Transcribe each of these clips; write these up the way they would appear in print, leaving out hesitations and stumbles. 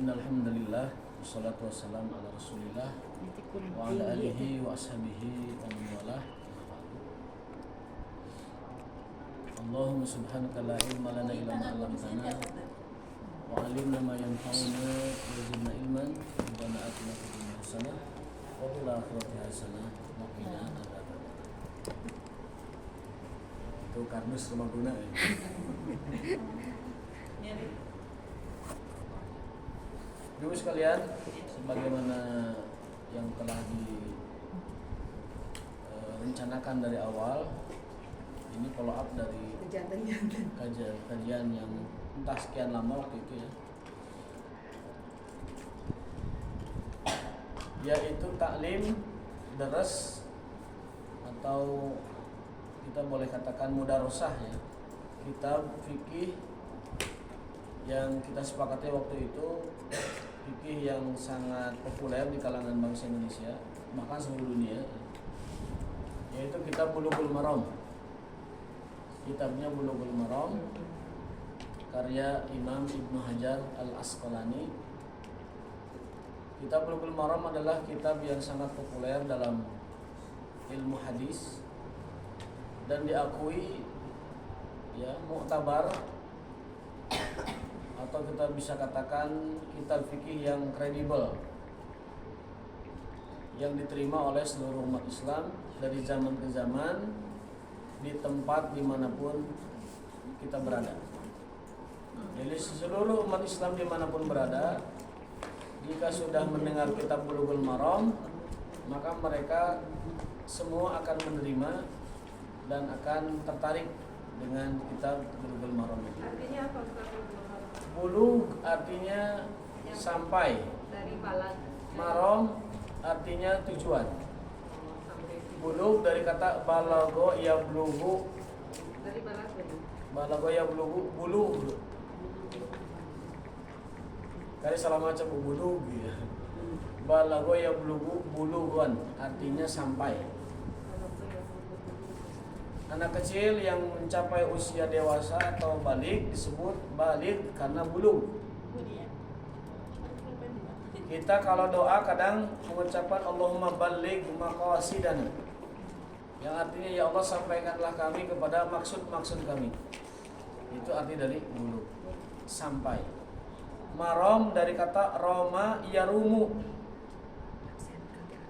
Innalhamdulillah wassalatu wassalamu ala rasulillah wa ala alihi wa ashabihi wa man walah. Allahumma subhanaka la ilma lana illa ma 'allamtana wa 'allimna ma yanfa'una wa zidna ilman. Rabbana atina fid dunya hasanah wa fil akhirati hasanah wa qina adzabannar. Itu kardus rumah guna ya. Ibu sekalian, sebagaimana yang telah direncanakan dari awal, ini follow up dari kajian yang entah sekian lama waktu itu ya, yaitu taklim deres atau kita boleh katakan mudarosah ya, kitab fikih yang kita sepakati waktu itu, fikih yang sangat populer di kalangan bangsa Indonesia bahkan seluruh dunia, yaitu kitab Bulughul Maram. Kitabnya Bulughul Maram karya Imam Ibnu Hajar Al-Asqalani. Kitab Bulughul Maram adalah kitab yang sangat populer dalam ilmu hadis dan diakui ya muktabar, atau kita bisa katakan kitab fikih yang kredibel yang diterima oleh seluruh umat Islam dari zaman ke zaman, di tempat dimanapun kita berada. Jadi seluruh umat Islam dimanapun berada, jika sudah mendengar kitab Bulughul Maram, maka mereka semua akan menerima dan akan tertarik dengan kitab Bulughul Maram itu. Artinya apa Bulughul Maram? Bulugh artinya sampai, Dari balat. maram artinya tujuan. Sampai Bulugh dari kata balagho yablughu. dari balat dulu. Balagho yablughu, bulugh. Kali salah macam bulugh ya. Balagho yablughu bulughan artinya sampai. Anak kecil yang mencapai usia dewasa atau balik disebut balik karena bulugh. Kita kalau doa kadang mengucapkan Allahumma balligh maqasidana, yang artinya ya Allah sampaikanlah kami kepada maksud-maksud kami. Itu arti dari bulugh, sampai. Maram dari kata roma yarumu.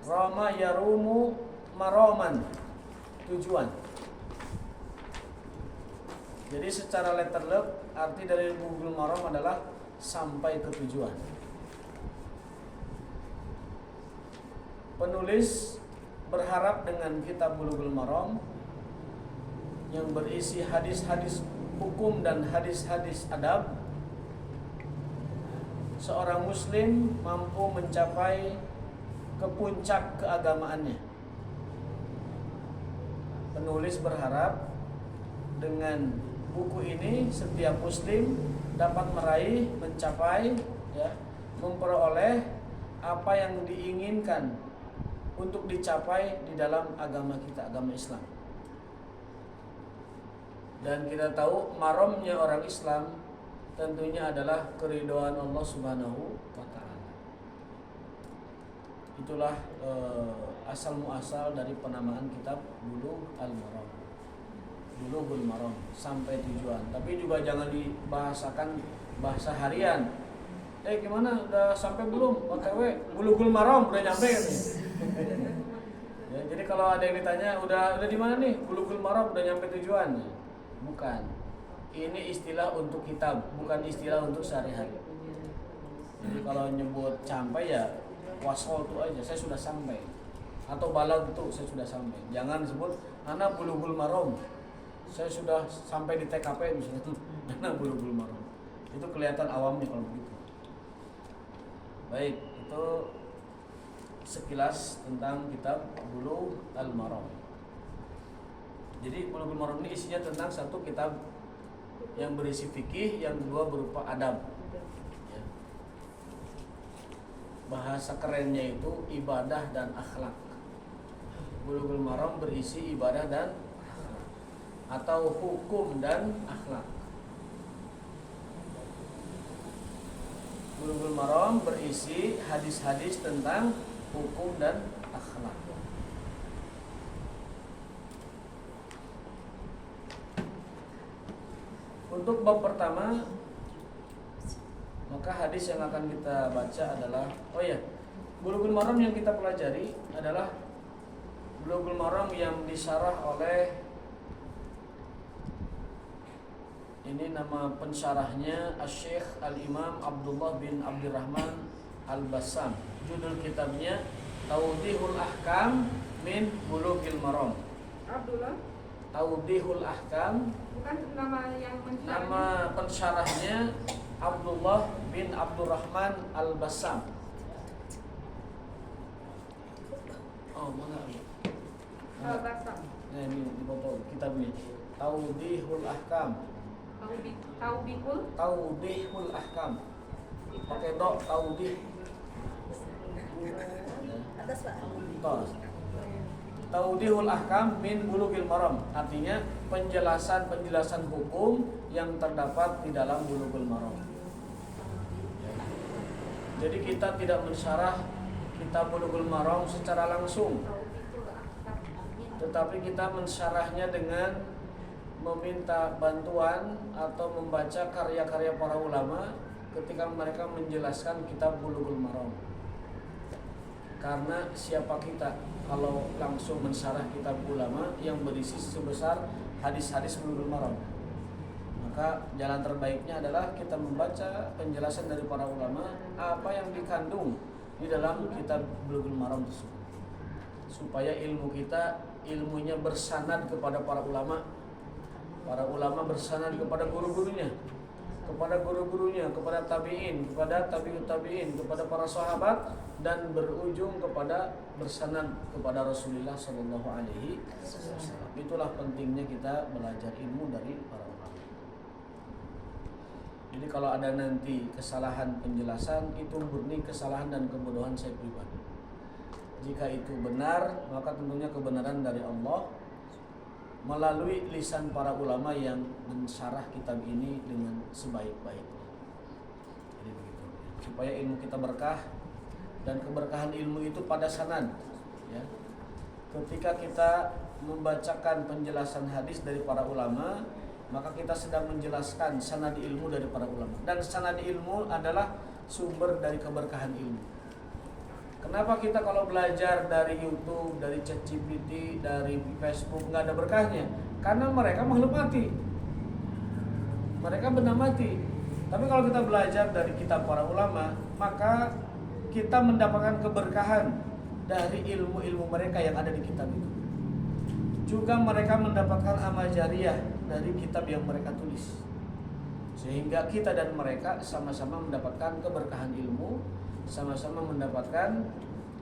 Roma yarumu maroman, tujuan. Jadi secara letterlek arti dari Bulughul Maram adalah sampai ke tujuan. Penulis berharap dengan kitab Bulughul Maram yang berisi hadis-hadis hukum dan hadis-hadis adab, seorang muslim mampu mencapai ke puncak keagamaannya. Penulis berharap dengan buku ini setiap muslim dapat meraih, mencapai ya, memperoleh apa yang diinginkan untuk dicapai di dalam agama kita, agama Islam. Dan kita tahu maramnya orang Islam tentunya adalah keridhaan Allah Subhanahu wa taala. Itulah asal muasal dari penamaan kitab Bulughul Maram, sampai tujuan. Tapi juga jangan dibahasakan bahasa harian. Gimana, udah sampai belum? OTW Bulughul Maram udah nyampe kan? Ya, jadi kalau ada yang ditanya udah di mana nih? Bulughul Maram udah nyampe tujuan? Bukan. Ini istilah untuk kitab, bukan istilah untuk sehari-hari. Jadi kalau nyebut sampai ya wasol tuh aja, saya sudah sampai. Atau balag tuh saya sudah sampai. Jangan sebut anak Bulughul Maram, saya sudah sampai di TKP misalnya, anak Bulughul Maram. Itu kelihatan awamnya kalau begitu. Baik, itu sekilas tentang kitab Bulughul Maram. Jadi Bulughul Maram ini isinya tentang satu kitab yang berisi fikih, yang kedua berupa adab. Ya. Bahasa kerennya itu ibadah dan akhlak. Bulughul Maram berisi ibadah dan atau hukum dan akhlak. Bulughul Maram berisi hadis-hadis tentang hukum dan akhlak. Untuk bab pertama, maka hadis yang akan kita baca adalah Bulughul Maram yang kita pelajari adalah Bulughul Maram yang disyarah oleh, ini nama pensyarahnya Asy-Syaikh Al-Imam Abdullah bin Abdurrahman Al-Bassam. Judul kitabnya Tawdihul Ahkam min Bulughil Maram. Abdullah? Tawdihul Ahkam. Bukan nama yang mensyarah. Nama pensyarahnya Abdullah bin Abdurrahman Al-Bassam. Oh, mana? Al-Bassam. Nah, ini di foto kitabnya. Tawdihul Ahkam. Tawdihul Ahkam. Pakai dok tawdih. Atas Pak. Tawdihul Ahkam min Bulughil Maram, artinya penjelasan hukum yang terdapat di dalam Bulughul Maram. Jadi kita tidak mensyarah kitab Bulughul Maram secara langsung, tetapi kita mensyarahnya dengan meminta bantuan atau membaca karya-karya para ulama ketika mereka menjelaskan kitab Bulughul Maram. Karena siapa kita kalau langsung mensyarah kitab ulama yang berisi sebesar hadis-hadis Bulughul Maram? Maka jalan terbaiknya adalah kita membaca penjelasan dari para ulama apa yang dikandung di dalam kitab Bulughul Maram tersebut, supaya ilmunya bersanad kepada para ulama. Para ulama bersanad kepada guru-gurunya, kepada tabi'in, kepada tabi'ut tabi'in, kepada para sahabat, dan berujung kepada bersanad kepada Rasulullah Sallallahu Alaihi Wasallam. Itulah pentingnya kita belajar ilmu dari para ulama. Jadi kalau ada nanti kesalahan penjelasan, itu murni kesalahan dan kebodohan saya pribadi. Jika itu benar, maka tentunya kebenaran dari Allah melalui lisan para ulama yang mensyarah kitab ini dengan sebaik-baiknya. Jadi begitu, supaya ilmu kita berkah, dan keberkahan ilmu itu pada sanad. Ya. Ketika kita membacakan penjelasan hadis dari para ulama, maka kita sedang menjelaskan sanad ilmu dari para ulama. Dan sanad ilmu adalah sumber dari keberkahan ilmu. Kenapa kita kalau belajar dari YouTube, dari ChatGPT, dari Facebook nggak ada berkahnya? Karena mereka makhluk mati, mereka benda mati. Tapi kalau kita belajar dari kitab para ulama, maka kita mendapatkan keberkahan dari ilmu-ilmu mereka yang ada di kitab itu. Juga mereka mendapatkan amal jariah dari kitab yang mereka tulis, sehingga kita dan mereka sama-sama mendapatkan keberkahan ilmu, sama-sama mendapatkan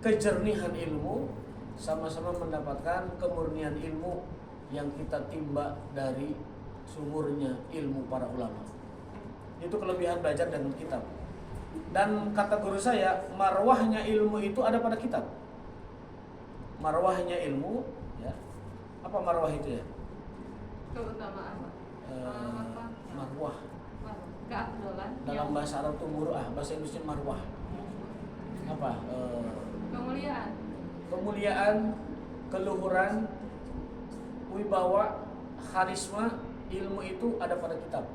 kejernihan ilmu, sama-sama mendapatkan kemurnian ilmu yang kita timba dari sumurnya ilmu para ulama. Itu kelebihan belajar dengan kitab. Dan kata guru saya, marwahnya ilmu itu ada pada kitab. Marwahnya ilmu, ya. Apa marwah itu ya? Keutamaan. Marwah. Keafdalan. Dalam bahasa Arab itu mur'ah, bahasa Indonesia marwah. Apa? Kemuliaan, keluhuran, wibawa, karisma, ilmu itu ada pada kitab.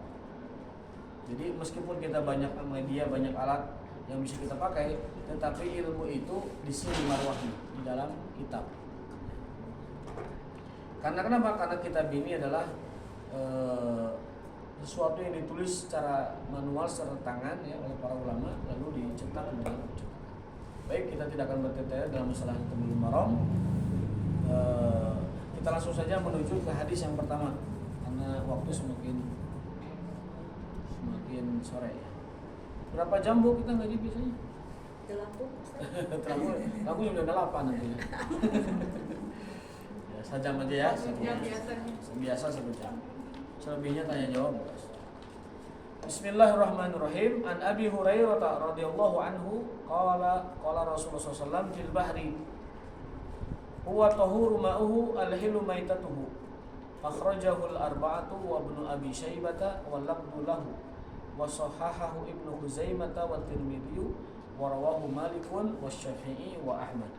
Jadi meskipun kita banyak media, banyak alat yang bisa kita pakai, tetapi ilmu itu di sini marwahnya, di dalam kitab. Karena kenapa? Karena kitab ini adalah sesuatu yang ditulis secara manual, secara tangan ya, oleh para ulama, lalu dicetak di dalam cetakan. Baik, kita tidak akan bertanya dalam masalah Bulughul Maram. Kita langsung saja menuju ke hadis yang pertama, karena waktu semakin sore ya. Berapa jam Bu kita ngaji biasanya? 8. Aku jam 8 nanti ya. Ya, sejam aja ya. Biasa 1 jam. Selebihnya tanya jawab. Bismillahirrahmanirrahim. An Abi Hurairah radhiyallahu anhu qala Rasulullah sallallahu alaihi wasallam fil bahri huwa tahuru ma'uhu al-hilu maitatuhu akhrajahu al-arba'atu wa ibnu Abi Syaibah wa laqdu lahu wa sahahahu Ibnu Huzaimah wa Tirmidzi wa rawahu Malikun wa Syafi'i wa Ahmad.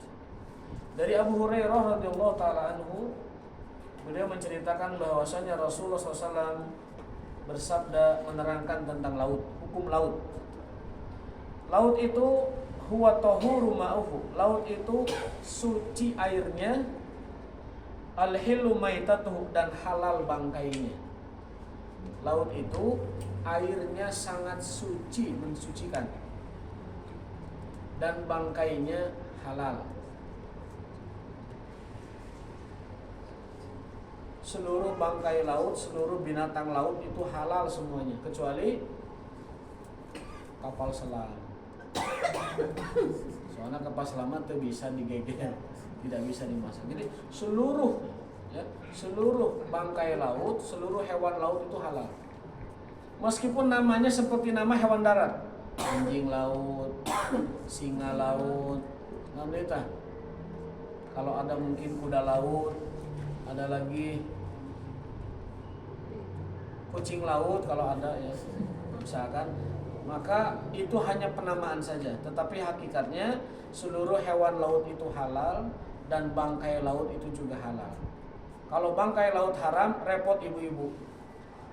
Dari Abu Hurairah radhiyallahu taala anhu, beliau menceritakan bahwasanya Rasulullah SAW bersabda menerangkan tentang laut, hukum laut. Laut itu huwa tahuru ma'uhu. Laut itu suci airnya, al-hillu maitatuhu, dan halal bangkainya. Laut itu airnya sangat suci, mensucikan, dan bangkainya halal. Seluruh bangkai laut, seluruh binatang laut itu halal semuanya, kecuali kapal selam. Soalnya kapal selam itu bisa digeger, tidak bisa dimasak. Jadi seluruh bangkai laut, seluruh hewan laut itu halal. Meskipun namanya seperti nama hewan darat, anjing laut, singa laut, namanya. Kalau ada mungkin kuda laut, ada lagi kucing laut kalau ada ya, misalkan, maka itu hanya penamaan saja. Tetapi hakikatnya seluruh hewan laut itu halal dan bangkai laut itu juga halal. Kalau bangkai laut haram, repot ibu-ibu.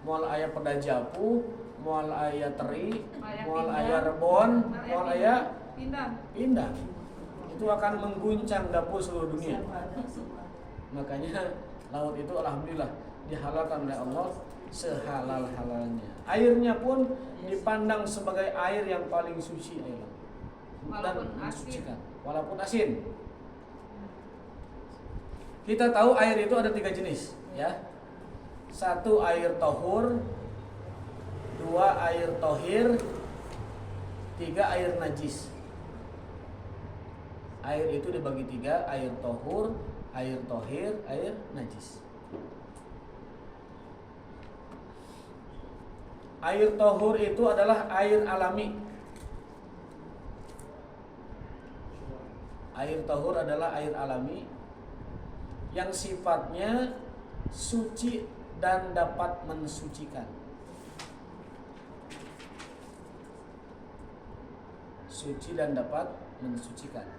Moal aya peda japu, moal aya teri, moal aya rebon, moal aya pindah. Itu akan mengguncang dapur seluruh dunia. Makanya laut itu alhamdulillah dihalalkan oleh Allah sehalal-halalnya. Airnya pun dipandang sebagai air yang paling suci air dan mensucikan, walaupun asin. Kita tahu air itu ada 3 jenis, ya. 1 air tahur, 2 air tohir, 3 air najis. Air itu dibagi 3, air tahur, air tohir, air najis. Air tahur itu adalah air alami. Air tahur adalah air alami yang sifatnya suci dan dapat mensucikan. Suci dan dapat mensucikan.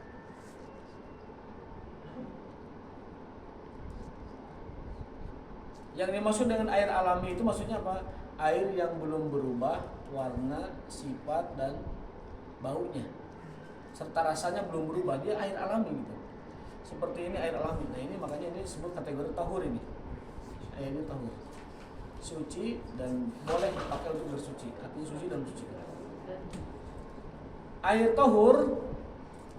Yang dimaksud dengan air alami itu maksudnya apa? Air yang belum berubah warna, sifat, dan baunya, serta rasanya belum berubah, dia air alami gitu. Seperti ini air alami. Nah ini makanya ini disebut kategori tahur ini. Air ini tahur, suci dan boleh dipakai untuk bersuci. Artinya suci dan suci. Air tahur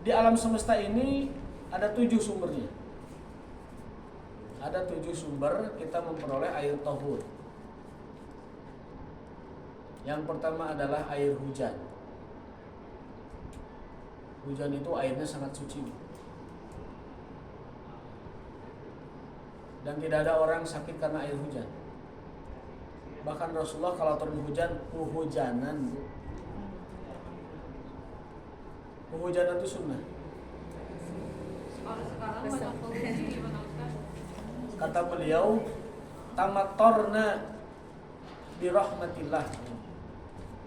di alam semesta ini ada 7 sumbernya. Ada 7 sumber kita memperoleh air tahur. Yang pertama adalah air hujan. Hujan itu airnya sangat suci. Dan tidak ada orang sakit karena air hujan. Bahkan Rasulullah kalau turun hujan, hujanan. Hujanan itu sunnah. Kalau sekarang banyak polusi gimana Ustaz? Kata beliau, tamatorna birahmatillah.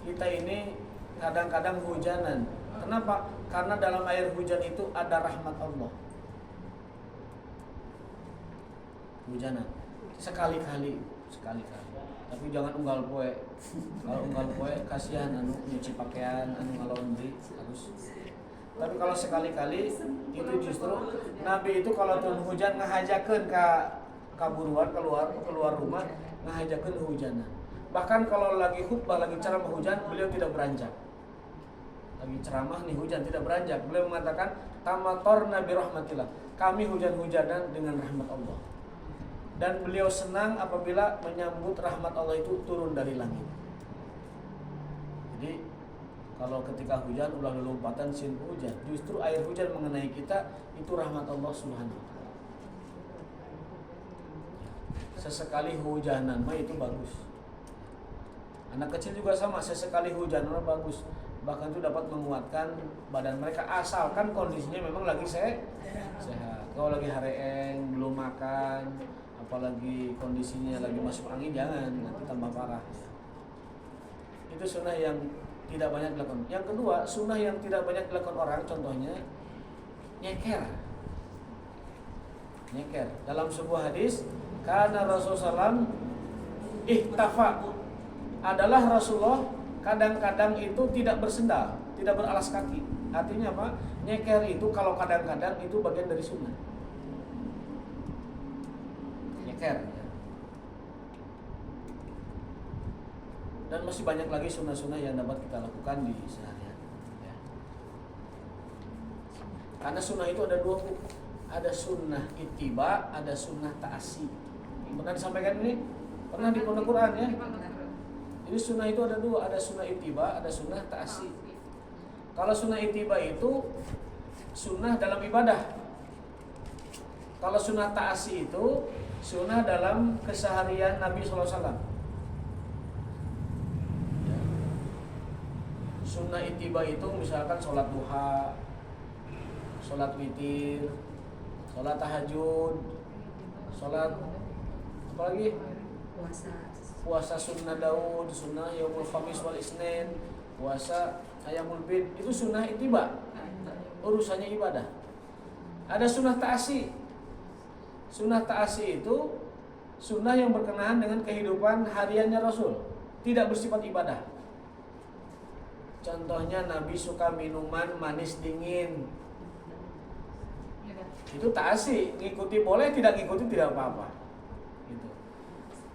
Kita ini kadang-kadang hujanan. Kenapa? Karena dalam air hujan itu ada rahmat Allah. Hujanan sekali-kali. Tapi jangan unggal poe. Kalau unggal poe kasihan anu nyuci pakaian, anu ngalondri harus. Tapi kalau sekali-kali itu justru Nabi itu kalau turun hujan ngahajakeun ka buruan keluar rumah, ngahajakeun hujanan. Bahkan kalau lagi khutbah, lagi ceramah hujan, beliau tidak beranjak. Lagi ceramah nih hujan tidak beranjak. Beliau mengatakan, tamatorna birahmatillah. Kami hujan-hujanan dengan rahmat Allah. Dan beliau senang apabila menyambut rahmat Allah itu turun dari langit. Jadi kalau ketika hujan ulah lompatan sin hujan. Justru air hujan mengenai kita itu rahmat Allah Subhanahu wa taala. Sesekali hujanan mah itu bagus. Anak kecil juga sama, sesekali hujan bagus. Bahkan itu dapat menguatkan badan mereka asalkan kondisinya memang lagi sehat. Kalau lagi hareeng, belum makan, apalagi kondisinya lagi masuk angin, jangan, nanti tambah parah. Itu sunnah yang tidak banyak dilakukan. Yang kedua, sunnah yang tidak banyak dilakukan orang, contohnya nyeker. Nyeker. Dalam sebuah hadis, karena Rasulullah SAW ihtafa, adalah Rasulullah kadang-kadang itu tidak bersendal, tidak beralas kaki. Artinya apa? Nyeker itu kalau kadang-kadang itu bagian dari sunnah. Nyeker. Dan masih banyak lagi sunnah-sunnah yang dapat kita lakukan di sehari-hari. Ya. Karena sunnah itu ada dua hukum. Ada sunnah ittiba, ada sunnah ta'asi. Pernah disampaikan ini? Pernah di pondok Quran ya? Jadi sunnah itu ada dua, ada sunnah ittiba, ada sunnah ta'asi. Kalau sunnah ittiba itu sunnah dalam ibadah. Kalau sunnah ta'asi itu sunnah dalam keseharian Nabi SAW. Sunnah ittiba itu misalkan sholat duha, sholat witir, sholat tahajud, sholat apa lagi? Puasa sunnah Daud, sunnah Yaumul Khamis wal Isnin, puasa Ayamul Bid, itu sunnah ittiba, urusannya ibadah. Ada sunnah ta'asi. Sunnah ta'asi itu sunnah yang berkenaan dengan kehidupan hariannya Rasul, tidak bersifat ibadah. Contohnya Nabi suka minuman manis dingin. Itu ta'asi, ngikuti boleh, tidak ngikuti tidak apa-apa. Gitu.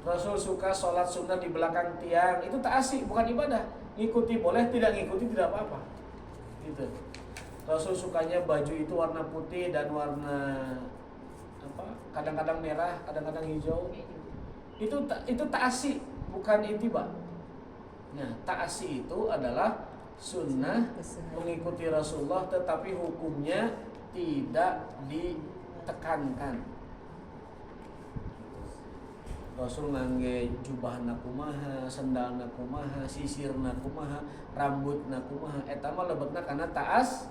Rasul suka sholat sunnah di belakang tiang, itu ta'asi, bukan ibadah. Ngikuti boleh, tidak ngikuti tidak apa-apa. Gitu. Rasul sukanya baju itu warna putih dan warna apa? Kadang-kadang merah, kadang-kadang hijau. Itu ta'asi, bukan ittiba. Nah, ta'asi itu adalah sunnah mengikuti Rasulullah, tetapi hukumnya tidak ditekankan. Rasul ngangge jubah nakumaha, sendal nakumaha, sisir nakumaha, rambut nakumaha. Eta mah lebetna kana ta'asi.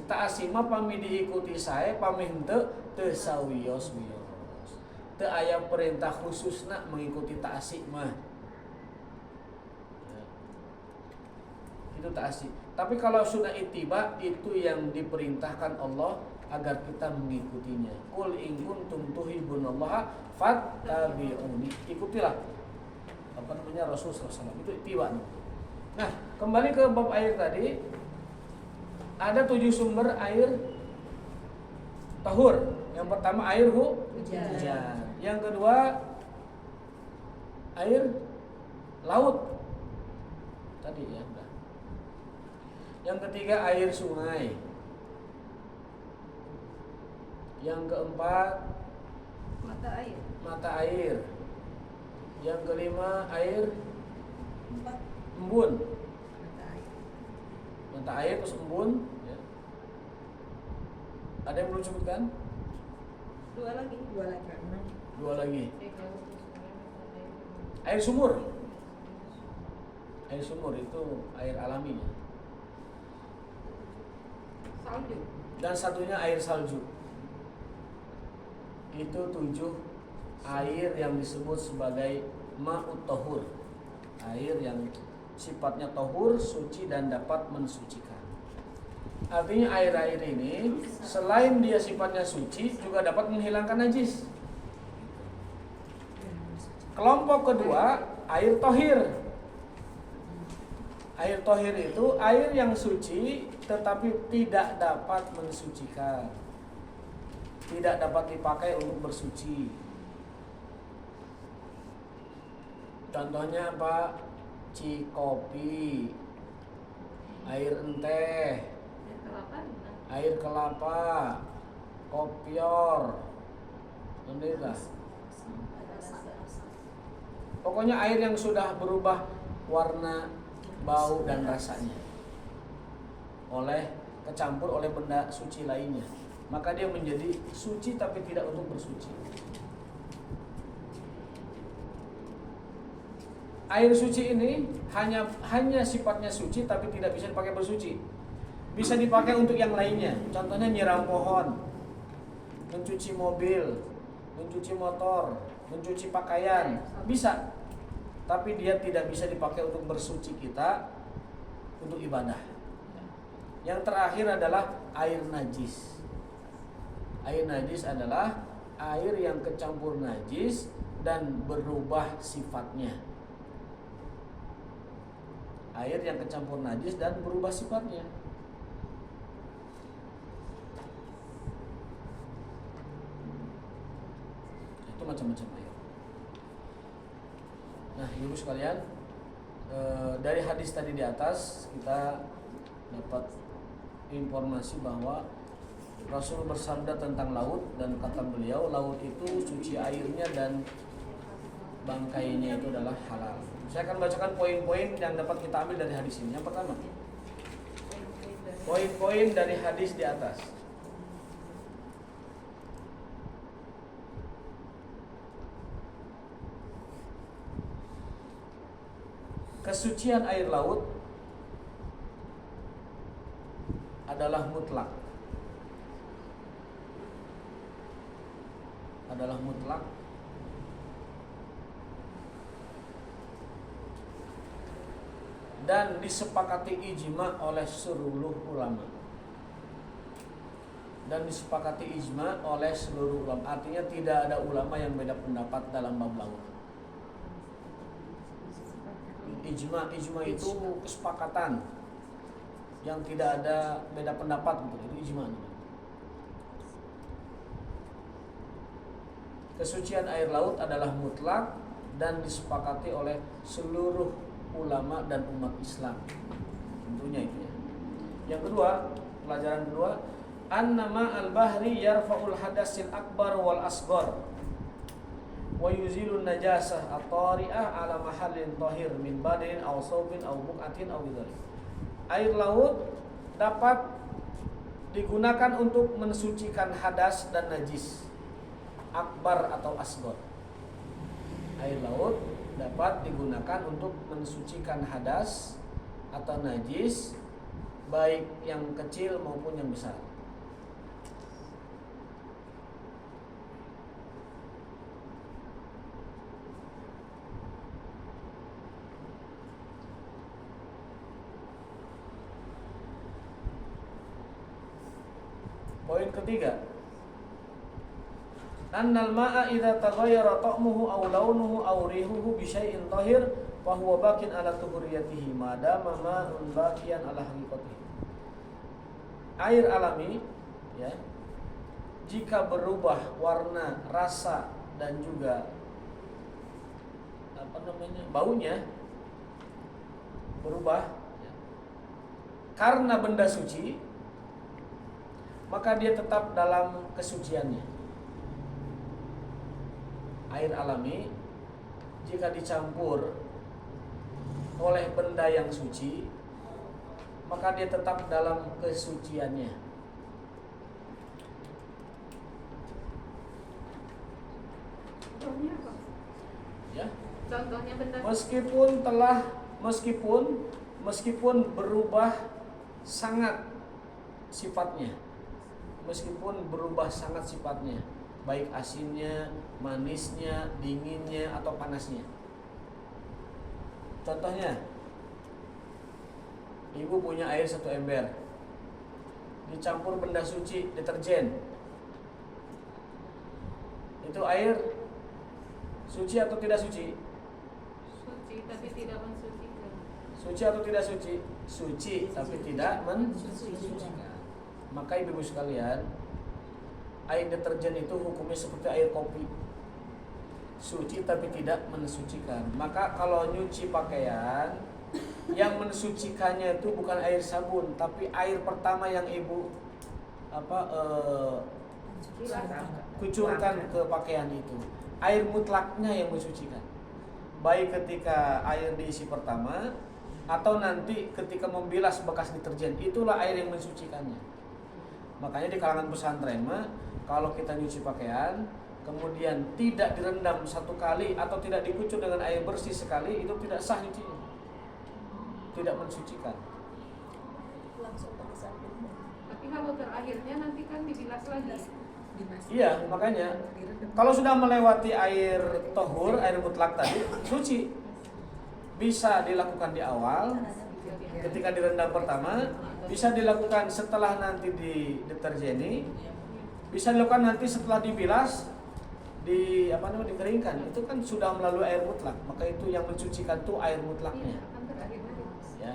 Ta'asi mah pami diikuti sae, pami henteu teu sawios-wios. Teu aya perintah khususna mengikuti ta'asi mah. Itu ta'asi. Tapi kalau sunnah ittiba itu yang diperintahkan Allah agar kita mengikutinya. Qul in kuntum tuhibbunallaha fattabi'uni. Ikutilah apa namanya Rasul SAW. Itu ittiba. Nah, kembali ke bab air tadi. Ada 7 sumber air tahur. Yang pertama air hujan. Yang kedua air laut. Tadi ya. Yang ketiga air sungai. Yang keempat mata air. Yang kelima air embun. Mata air terus embun ya. Ada yang belum sebutkan? Dua lagi. Air sumur. Air sumur itu air alami ya. Salju. Dan satunya air salju. Itu 7 air yang disebut sebagai ma'ut tahur. Air yang sifatnya tahur, suci dan dapat mensucikan. Artinya air-air ini selain dia sifatnya suci juga dapat menghilangkan najis. Kelompok kedua air tohir. Air tohir itu air yang suci tetapi tidak dapat mensucikan, tidak dapat dipakai untuk bersuci. Contohnya apa? Cikopi, air enteh, air kelapa, kopior, nantilah. Pokoknya air yang sudah berubah warna, bau dan rasanya oleh kecampur oleh benda suci lainnya, maka dia menjadi suci tapi tidak untuk bersuci. Air suci ini hanya sifatnya suci tapi tidak bisa dipakai bersuci. Bisa dipakai untuk yang lainnya. Contohnya nyiram pohon, mencuci mobil, mencuci motor, mencuci pakaian, bisa. tapi dia tidak bisa dipakai untuk bersuci kita untuk ibadah. Yang terakhir adalah air najis. Air najis adalah air yang kecampur najis dan berubah sifatnya. Air yang kecampur najis dan berubah sifatnya. Itu macam-macam air. Nah, ibu sekalian, dari hadis tadi di atas kita dapat informasi bahwa Rasul bersabda tentang laut, dan kata beliau laut itu suci airnya dan bangkainya itu adalah halal. Saya akan bacakan poin-poin yang dapat kita ambil dari hadis ini. Yang pertama, poin-poin dari hadis di atas. Kesucian air laut adalah mutlak. Adalah mutlak. Dan disepakati ijma oleh seluruh ulama. Dan disepakati ijma oleh seluruh ulama. Artinya tidak ada ulama yang beda pendapat dalam bab laut. Ijma itu kesepakatan yang tidak ada beda pendapat gitu. Itu ijma. Kesucian air laut adalah mutlak dan disepakati oleh seluruh ulama dan umat Islam. Tentunya itu ya. Yang kedua, pelajaran kedua, annama al-bahri yarfa'ul hadasil akbar wal asghar wa yuzilun najasah at-tari'ah ala mahallin tahir min badin aw saubin aw buqatin aw bidzalik. Air laut dapat digunakan untuk mensucikan hadas dan najis, akbar atau asghar. Air laut dapat digunakan untuk mensucikan hadas atau najis, baik yang kecil maupun yang besar. Poin ketiga, annal ma'a idza taghayyara ta'muhu aw launuhu aw rihuhu bi syai'in tahir fa huwa baqin ala tuhuriyatihi ma dama ma'un baqiyan ala haqiqatihi. Air alami ya, jika berubah warna, rasa dan juga baunya berubah ya, karena benda suci, maka dia tetap dalam kesuciannya. Air alami jika dicampur oleh benda yang suci, maka dia tetap dalam kesuciannya. Contohnya apa? Ya. Contohnya benda meskipun berubah sangat sifatnya. Meskipun berubah sangat sifatnya, baik asinnya, manisnya, dinginnya, atau panasnya. Contohnya, ibu punya air 1 ember, dicampur benda suci, deterjen. Itu air suci atau tidak suci? suci tapi tidak mensucikan. Suci atau tidak suci? Suci tapi tidak mensucikan. Maka ibu sekalian, air deterjen itu hukumnya seperti air kopi, suci tapi tidak mensucikan. Maka kalau nyuci pakaian, yang mensucikannya itu bukan air sabun, tapi air pertama yang ibu kucurkan ke pakaian itu. Air mutlaknya yang mensucikan. Baik ketika air diisi pertama atau nanti ketika membilas bekas deterjen, itulah air yang mensucikannya. Makanya di kalangan pesantren mah, kalau kita nyuci pakaian kemudian tidak direndam 1 kali atau tidak dikucur dengan air bersih sekali, itu tidak sah nyucinya, tidak mensucikan. Langsung pakai sabun. Tapi kalau terakhirnya nanti kan dibilas lagi. Iya, makanya kalau sudah melewati air tohur, air mutlak tadi, suci. bisa dilakukan di awal ketika direndam pertama, bisa dilakukan setelah nanti diterjeni, bisa dilakukan nanti setelah dibilas, dikeringkan. Itu kan sudah melalui air mutlak, maka itu yang mencucikan itu air mutlaknya. Ya.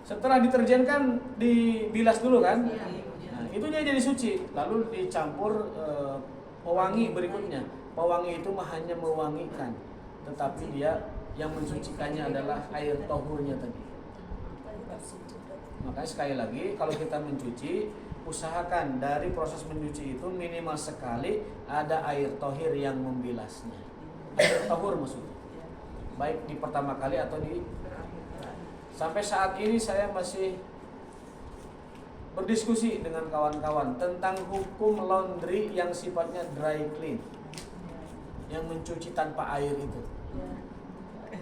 Setelah diterjenkan dibilas dulu kan, nah, itu dia jadi suci, lalu dicampur pewangi berikutnya. Pewangi itu hanya mewangikan, tetapi dia yang mensucikannya adalah air tohurnya tadi. Makanya sekali lagi kalau kita mencuci, usahakan dari proses mencuci itu minimal sekali ada air tohir yang membilasnya. Air tohur maksudnya, baik di pertama kali atau sampai saat ini saya masih berdiskusi dengan kawan-kawan tentang hukum laundry yang sifatnya dry clean, yang mencuci tanpa air itu.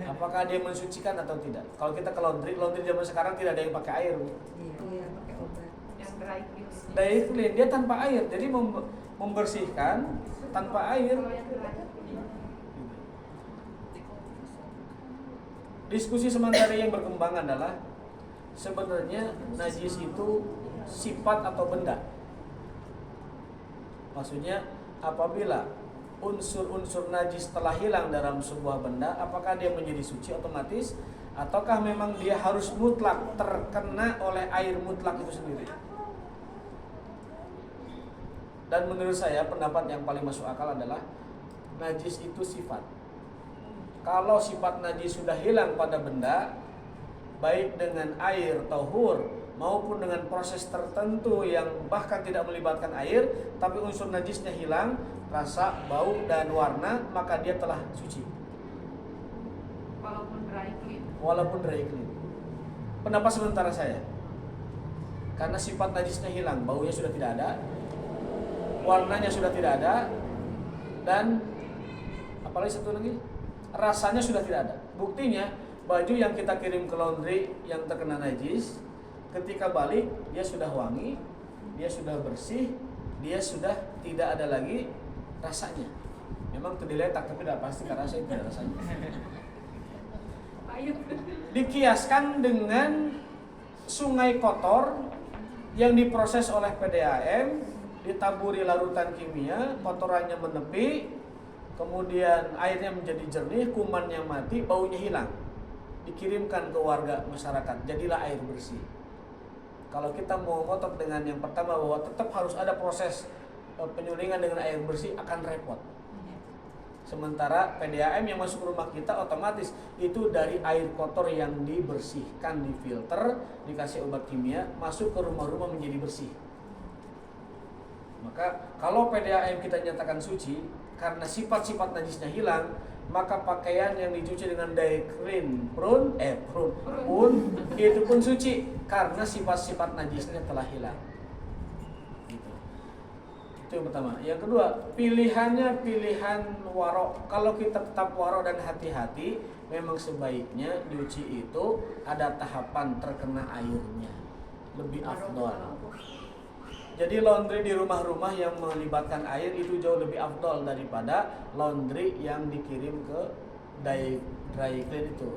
Apakah dia mensucikan atau tidak? Kalau kita ke laundry zaman sekarang tidak ada yang pakai air. Iya, pakai obat. Yang dry clean. Dry clean dia tanpa air, jadi membersihkan tanpa air. Diskusi sementara yang berkembang adalah sebenarnya najis itu sifat atau benda. Maksudnya apabila unsur-unsur najis telah hilang dalam sebuah benda, apakah dia menjadi suci otomatis ataukah memang dia harus mutlak terkena oleh air mutlak itu sendiri? Dan menurut saya pendapat yang paling masuk akal adalah najis itu sifat. Kalau sifat najis sudah hilang pada benda, baik dengan air tahur maupun dengan proses tertentu yang bahkan tidak melibatkan air, tapi unsur najisnya hilang, rasa, bau, dan warna, maka dia telah suci. Walaupun dry clean. Pendapat sementara saya, karena sifat najisnya hilang, baunya sudah tidak ada, warnanya sudah tidak ada, dan apalagi satu lagi, rasanya sudah tidak ada. Buktinya baju yang kita kirim ke laundry yang terkena najis, ketika balik dia sudah wangi, dia sudah bersih, dia sudah tidak ada lagi rasanya. Memang terdiletak tapi tidak pasti karena saya tidak rasanya. Dikiaskan dengan sungai kotor yang diproses oleh PDAM, ditaburi larutan kimia, kotorannya menepi, kemudian airnya menjadi jernih, kumannya mati, baunya hilang. Dikirimkan ke warga masyarakat, jadilah air bersih. Kalau kita mau ngotot dengan yang pertama bahwa tetap harus ada proses penyulingan dengan air bersih, akan repot. Sementara PDAM yang masuk ke rumah kita otomatis itu dari air kotor yang dibersihkan, difilter, dikasih obat kimia, masuk ke rumah-rumah menjadi bersih. Maka kalau PDAM kita nyatakan suci karena sifat-sifat najisnya hilang, maka pakaian yang dicuci dengan dry clean pun itu pun suci karena sifat-sifat najisnya telah hilang. Itu yang pertama. Yang kedua, pilihannya pilihan warok. Kalau kita tetap warok dan hati-hati, memang sebaiknya nyuci itu ada tahapan terkena airnya, lebih afdol. Jadi laundry di rumah-rumah yang melibatkan air itu jauh lebih afdol daripada laundry yang dikirim ke dry clean itu,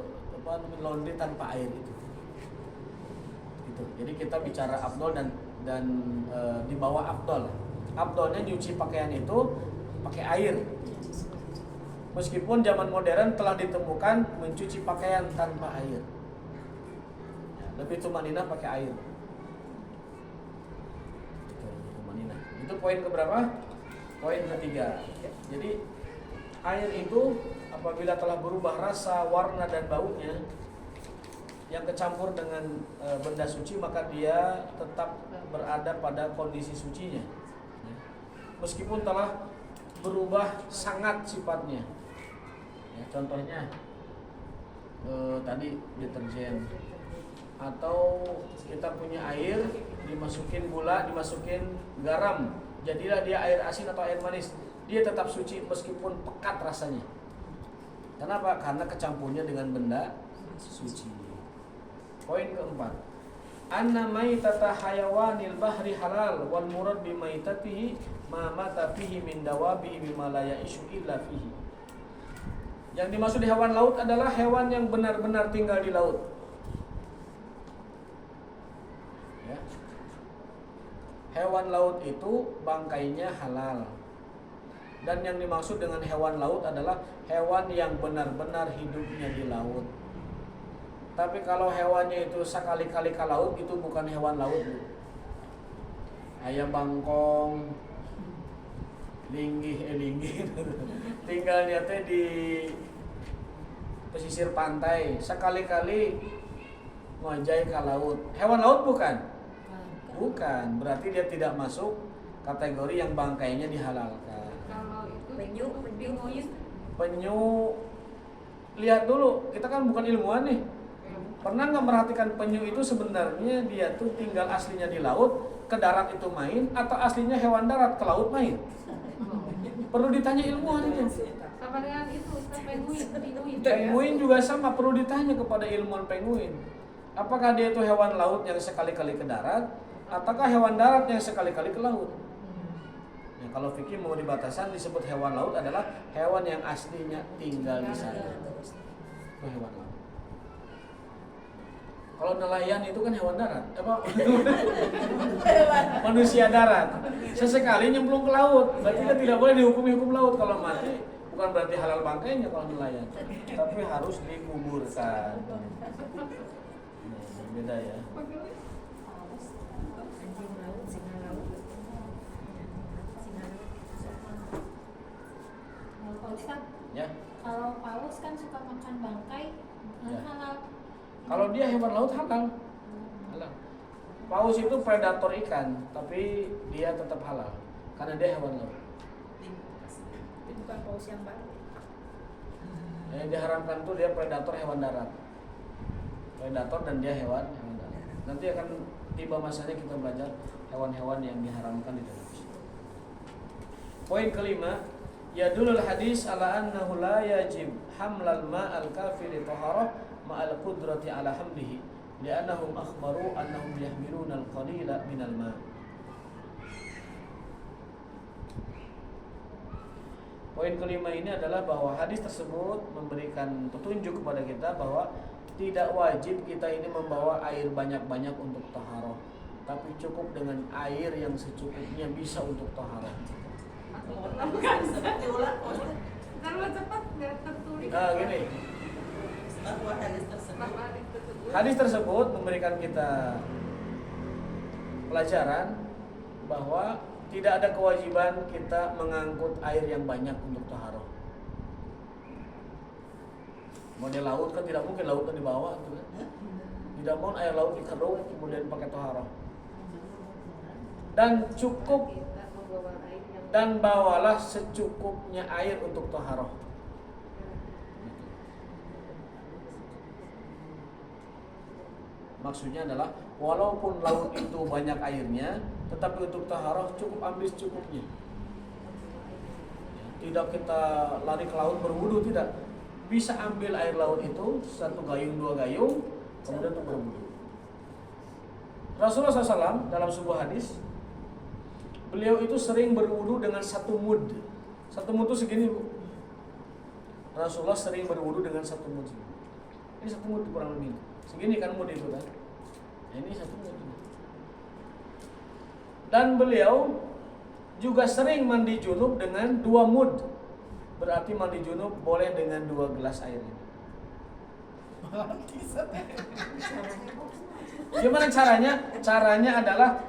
laundry tanpa air itu. Gitu. Jadi kita bicara afdol dan di bawah afdol. Afdolnya nyuci pakaian itu pakai air. Meskipun zaman modern telah ditemukan mencuci pakaian tanpa air. Lebih tumanina pakai air. Itu poin keberapa? Poin ketiga. Jadi air itu apabila telah berubah rasa, warna dan baunya yang kecampur dengan benda suci, maka dia tetap berada pada kondisi sucinya. Meskipun telah berubah sangat sifatnya. Ya, contohnya tadi deterjen, atau kita punya air dimasukin gula, dimasukin garam, jadilah dia air asin atau air manis, dia tetap suci meskipun pekat rasanya. Kenapa? Karena kecampurnya dengan benda suci. Poin keempat, anna maitata hayawanil bahri halal wal murad bi maitatihi ma mata fihi min dawabihi bima la ya'ishu illa fihi. Yang dimaksud hewan laut adalah hewan yang benar-benar tinggal di laut. Ya. Hewan laut itu bangkainya halal. Dan yang dimaksud dengan hewan laut adalah hewan yang benar-benar hidupnya di laut. Tapi kalau hewannya itu sekali-kali ke laut, itu bukan hewan laut. Ayam bangkong, linggih, tinggalnya teh di pesisir pantai, sekali-kali ngojay ke laut. Hewan laut bukan? Bukan, berarti dia tidak masuk kategori yang bangkainya dihalalkan. Kalau itu Penyu. Penyu, lihat dulu, kita kan bukan ilmuwan nih. Pernah nggak merhatikan penyu itu sebenarnya dia tuh tinggal aslinya di laut, ke darat itu main, atau aslinya hewan darat ke laut main? Perlu ditanya ilmuwan itu. sama dengan itu, penguin. Penguin juga sama, perlu ditanya kepada ilmuwan penguin. Apakah dia itu hewan laut yang sekali-kali ke darat, ataukah hewan darat yang sekali-kali ke laut? Ya, kalau fikih mau dibatasan disebut hewan laut adalah hewan yang aslinya tinggal di sana. Itu hewan laut. Kalau nelayan itu kan hewan darat, manusia darat. Sesekali nyemplung ke laut, berarti dia tidak boleh dihukumi hukum laut. Kalau mati, bukan berarti halal bangkainya kalau nelayan, tapi harus dikuburkan. Beda ya. Anjing laut, singa laut. Kalau Ustaz, Ya. kalau paus kan suka makan bangkai, Ya. halal. Kalau dia hewan laut halal. Halal. Paus itu predator ikan, tapi dia tetap halal karena dia hewan laut. Itu bukan paus yang baru. Yang diharamkan itu dia predator hewan darat. Predator dan dia hewan darat. Nanti akan tiba masanya kita belajar hewan-hewan yang diharamkan di dalam Islam. Poin kelima, yadulul hadis ala annahu la yajib hamlal ma'al kafiri taharah ma'al qudrati ala hamlihi li'annahum akhbaru annahum yahmiluna al-qalila minal ma'. Poin kelima ini adalah bahwa hadis tersebut memberikan petunjuk kepada kita bahwa tidak wajib kita ini membawa air banyak-banyak untuk taharah, tapi cukup dengan air yang secukupnya bisa untuk taharah. Bukan. Kalau cepat nggak tertulis. Nah, gini. Bahwa hadis tersebut. Hadis tersebut memberikan kita pelajaran bahwa tidak ada kewajiban kita mengangkut air yang banyak untuk taharah. Model laut kan tidak mungkin laut kan dibawa gitu kan. Tidak mau air laut dikeruk kemudian pakai taharah. Dan cukup dan bawalah secukupnya air untuk taharah. Maksudnya adalah walaupun laut itu banyak airnya, tetapi untuk taharah cukup ambil secukupnya. Tidak kita lari ke laut berwudu, tidak. Bisa ambil air laut itu 1 gayung 2 gayung, kemudian untuk berwudu. Rasulullah SAW dalam sebuah hadis, beliau itu sering berwudu dengan 1 mud. 1 mud itu segini, Bu. Rasulullah sering berwudu dengan 1 mud. Ini 1 mud kurang lebih. Segini kan mud itu kan. Ini 1 mud. Dan beliau juga sering mandi junub dengan 2 mud. Berarti mandi junub boleh dengan 2 gelas air. Gimana caranya? Caranya adalah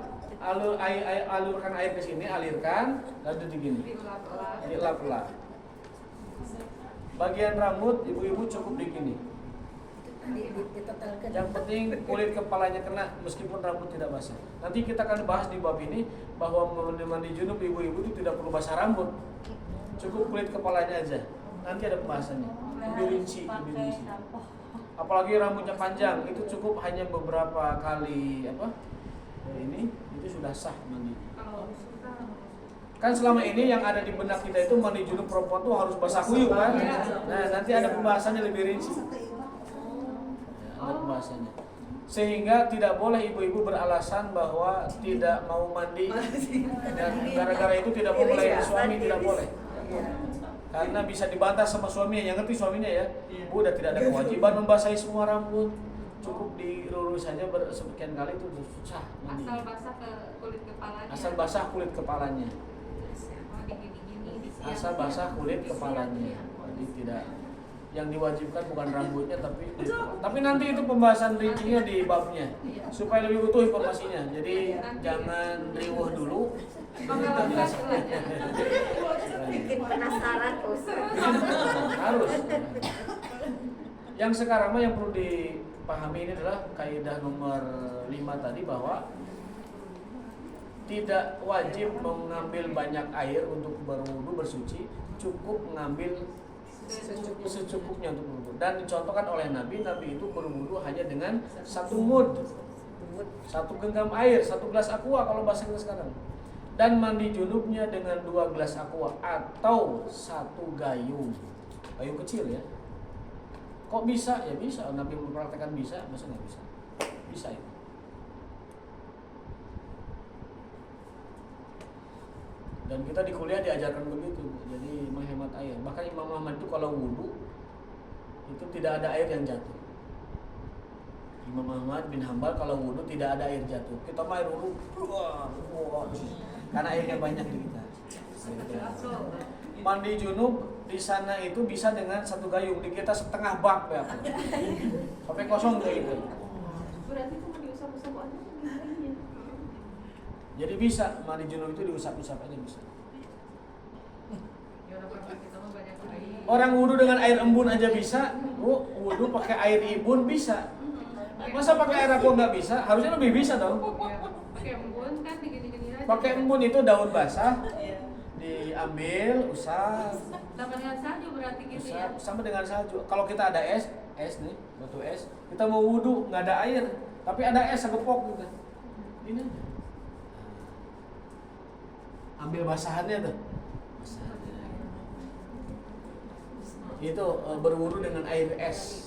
alurkan air ke sini, alirkan, lalu begini. Dilap-lap. Bagian rambut ibu-ibu cukup begini. Yang penting kulit kepalanya kena meskipun rambut tidak basah. Nanti kita akan bahas di bab ini bahwa mandi junub ibu-ibu itu tidak perlu basah rambut. Cukup kulit kepalanya aja. Nanti ada pembahasannya. Lebih rinci. Apalagi rambutnya panjang, itu cukup hanya beberapa kali ini itu sudah sah mandi. Kan selama ini yang ada di benak kita itu mandi junub perempuan tuh harus basah kuyup kan? Nah, nanti ada pembahasannya lebih rinci. Ada pembahasannya. Sehingga tidak boleh ibu-ibu beralasan bahwa tidak mau mandi dan gara-gara itu tidak mau melayani suami, tidak boleh. Karena bisa dibantah sama suaminya, yang ngerti suaminya ya. Bu udah tidak ada kewajiban membasahi semua rambut, cukup dilurus saja sekian kali itu susah mandi. Asal basah ke kulit kepalanya. Asal basah kulit kepalanya. Oh, digini-gini. Asal basah kulit kepalanya. Jadi tidak, yang diwajibkan bukan rambutnya tapi nanti itu pembahasan rincinya di babnya supaya lebih utuh informasinya. Jadi jangan riuh dulu. Bikin penasaran Harus. Yang sekarang mah yang perlu dipahami ini adalah kaidah nomor 5 tadi, bahwa tidak wajib mengambil banyak air untuk berwudu bersuci, cukup mengambil secukupnya untuk berwudu. Dan dicontohkan oleh Nabi itu berwudu hanya dengan 1 mud, 1 genggam air, 1 gelas aqua kalau bahasa kita sekarang. Dan mandi junubnya dengan 2 gelas aqua atau 1 gayung kecil ya. Kok bisa? Ya bisa, Nabi mempraktekkan bisa, masa nggak bisa? Bisa itu. Dan kita di kuliah diajarkan begitu, jadi menghemat air. Bahkan Imam Ahmad itu kalau wudu itu tidak ada air yang jatuh. Imam Ahmad bin Hambal kalau wudu tidak ada air jatuh. Kita mah air wudu, karena airnya banyak di kita. Mandi junub di sana itu bisa dengan 1 gayung, di kita setengah bak ya. Sampai kosong kayak gitu. Berarti cuma diusap-usap aja gini. Jadi bisa mandi junub itu diusap-usap aja bisa. Ya orang kita mah banyak air. Orang wudu dengan air embun aja bisa, wudu pakai air ibun bisa. Masa pakai air aqua nggak bisa? Harusnya lebih bisa dong. Pakai embun kan digini-gini aja. Pakai embun itu daun basah, diambil, usap, Sama dengan salju berarti gitu ya. sama dengan salju. Kalau kita ada es nih, batu es, kita mau wudu nggak ada air, tapi ada es segepok gitu. Ini aja. Ambil basahannya tuh. Itu berwudu dengan air es.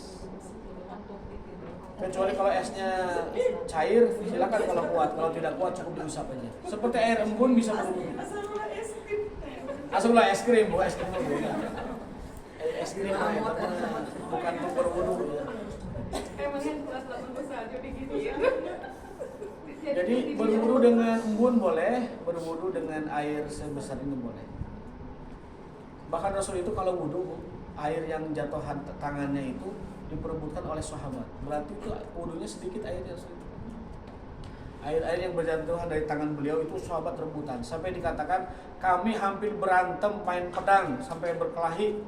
Kecuali kalau esnya cair, silakan kalau kuat. Kalau tidak kuat cukup diusap aja. Seperti air embun bisa berwudu. Asal es krim, bukan es krim dulu. Es krim bukan untuk berwudu. Emangnya kelas 8 salju digini ya. Jadi berwudu dengan embun boleh, berwudu dengan air sebesar ini boleh. Bahkan Rasul itu kalau wudu, air yang jatuhan tangannya itu diperebutkan oleh sahabat. Berarti itu wudunya sedikit airnya. Air-air yang berjatuhan dari tangan beliau itu sahabat rebutan. Sampai dikatakan kami hampir berantem main pedang sampai berkelahi,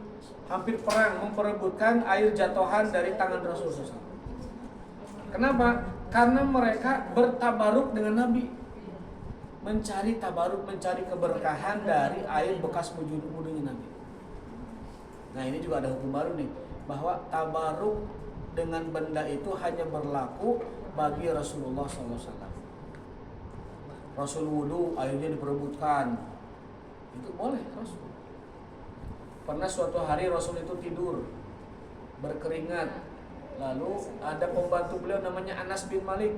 hampir perang memperebutkan air jatuhan dari tangan Rasulullah. Kenapa? Karena mereka bertabaruk dengan Nabi, mencari tabaruk, mencari keberkahan dari air bekas wudunya Nabi. Nah ini juga ada hukum baru nih, bahwa tabaruk dengan benda itu hanya berlaku bagi Rasulullah SAW. Rasul wudu, airnya diperebutkan, itu boleh Rasul. Pernah suatu hari Rasul itu tidur berkeringat, lalu ada pembantu beliau namanya Anas bin Malik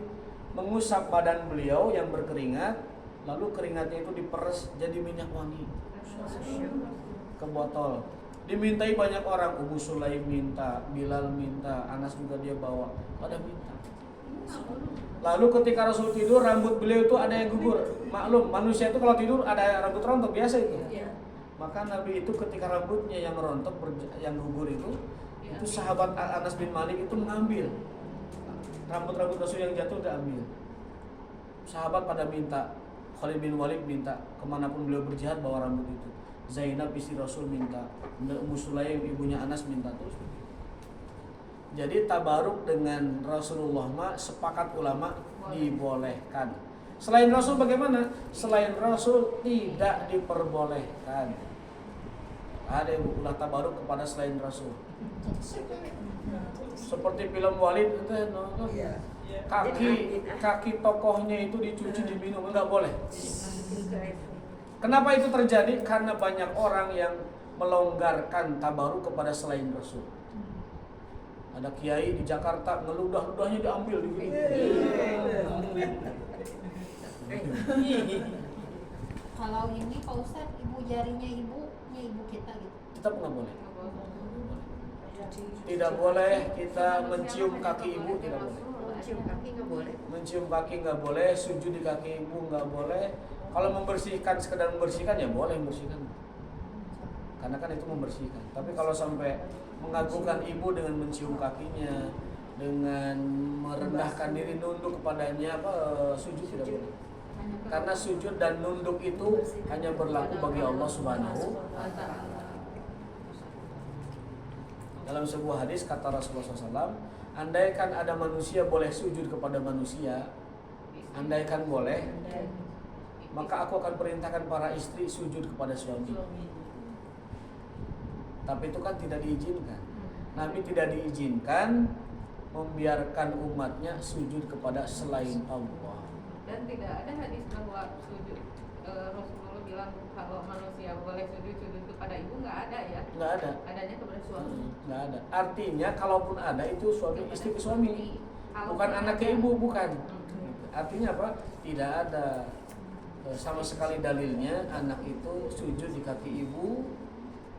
mengusap badan beliau yang berkeringat, lalu keringatnya itu diperes jadi minyak wangi ke botol. Dimintai banyak orang, Ummu Sulaim minta, Bilal minta, Anas juga dia bawa, pada minta. Lalu ketika Rasul tidur, rambut beliau itu ada yang gugur. Maklum, manusia itu kalau tidur ada rambut rontok, biasa itu. Maka Nabi itu ketika rambutnya yang rontok, yang gugur itu sahabat Anas bin Malik itu mengambil rambut-rambut Rasul yang jatuh, diambil. Sahabat pada minta, Khalid bin Walid minta, kemanapun beliau berjihad bawa rambut itu. Zainab istri Rasul minta, Ummu Sulaim ibunya Anas minta, terus. Jadi tabaruk dengan Rasulullah sepakat ulama dibolehkan. Selain Rasul bagaimana? Selain Rasul tidak diperbolehkan. Ada yang ulah tabaruk kepada selain Rasul. Seperti film Walid itu, kaki tokohnya itu dicuci, diminum, enggak boleh. Kenapa itu terjadi? Karena banyak orang yang melonggarkan tabaruk kepada selain Rasul. Ada kiai di Jakarta ngeludah-ludahnya diambil di Kalau ini Pak Ustadz, ibu jarinya ibu kita gitu. tetap nggak boleh. Nggak boleh. Tidak boleh kita mencium kaki ibu, tidak boleh. Cium kaki nggak boleh. Mencium kaki nggak boleh, sujud di kaki ibu nggak boleh. Kalau membersihkan, sekedar membersihkan ya boleh membersihkan, karena kan itu membersihkan. Tapi kalau sampai mengagungkan ibu dengan mencium kakinya, dengan merendahkan diri nunduk kepadanya, sujud tidak boleh. Karena sujud dan nunduk itu hanya berlaku bagi Allah Subhanahu wa Ta'ala. Dalam sebuah hadis kata Rasulullah SAW, andaikan ada manusia boleh sujud kepada manusia, andaikan boleh, maka aku akan perintahkan para istri sujud kepada suami. Tapi itu kan tidak diizinkan. Nabi tidak diizinkan membiarkan umatnya sujud kepada selain Allah. Dan tidak ada hadis bahwa sujud Rasulullah bilang kalau manusia boleh sujud kepada ibu, nggak ada ya? Nggak ada. Adanya kepada suami. Nggak ada. Artinya kalaupun ada itu suami istri ke suami, bukan anak ke ibu, bukan. Artinya apa? Tidak ada sama sekali dalilnya anak itu sujud di kaki ibu,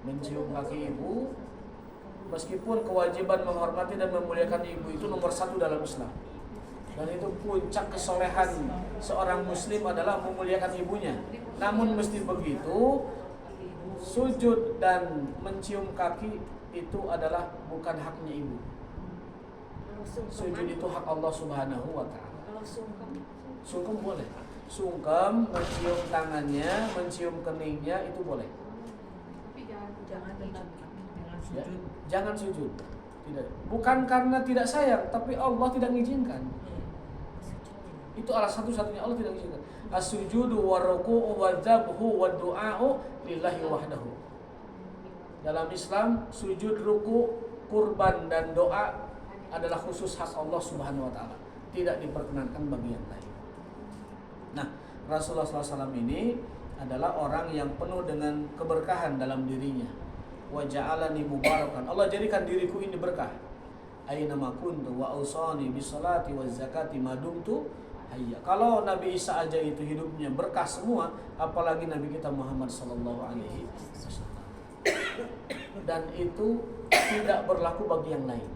mencium kaki ibu, meskipun kewajiban menghormati dan memuliakan ibu itu nomor 1 dalam Islam. Dan itu puncak kesolehan seorang muslim adalah memuliakan ibunya. Namun mesti begitu, sujud dan mencium kaki itu adalah bukan haknya ibu. Sujud itu hak Allah Subhanahu wa Ta'ala. Kalau Sungkem boleh. Sungkem, mencium tangannya, mencium keningnya itu boleh. Tapi jangan Ya, jangan sujud. Tidak. Bukan karena tidak sayang, tapi Allah tidak mengizinkan. Itu alasan satu-satunya Allah tidak mengizinkan. As-sujudu war-ruku'u wadz-dzabhu wad-du'a'u lillahi wahdahu. Dalam Islam, sujud, ruku, kurban dan doa adalah khusus hak Allah Subhanahu wa Ta'ala. Tidak diperkenankan bagi yang lain. Nah, Rasulullah SAW ini adalah orang yang penuh dengan keberkahan dalam dirinya. Wa ja'alani mubarakan. Allah jadikan diriku ini berkah. Aina ma kuntu wa ausani bis salati waz zakati ma dumtu hayya. Kalau Nabi Isa aja itu hidupnya berkah semua, apalagi Nabi kita Muhammad sallallahu alaihi wasallam. Dan itu tidak berlaku bagi yang lain.